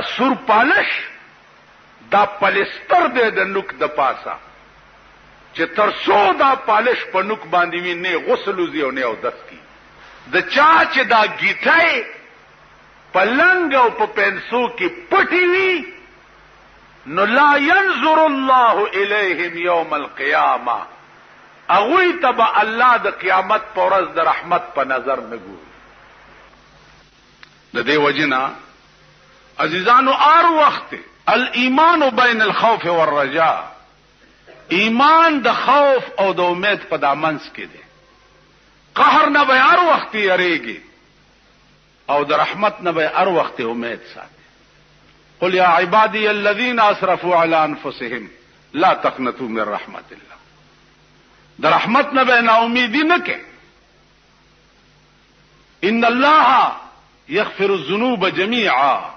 سور پالش دا پلستر دی د نوک د پاسا چې ترسو دا پالش په نوک باندې وي نه غسل وزي او نه او دس کی د چا چې دا گیټای پلنګ او په پنسو کې پټي وي نو لا ينظر الله الیهم یوم القیامه اغوی تبا الله د قیامت پر ورځ د رحمت په نظر نه ګوري. د دې وجنا عزیزانو ار وخت الایمان بین الخوف والرجاء، ایمان د خوف او د امید په دامنس کې دی. قهر نه به هر وخت یریږي او د رحمت نه به هر وخت امید ساتي. قل یا عبادی الذین اسرفوا علی انفسهم لا تقنطوا من رحمت الله. د رحمت نه به نا امیدی نه کې. ان الله یغفر الذنوب جميعا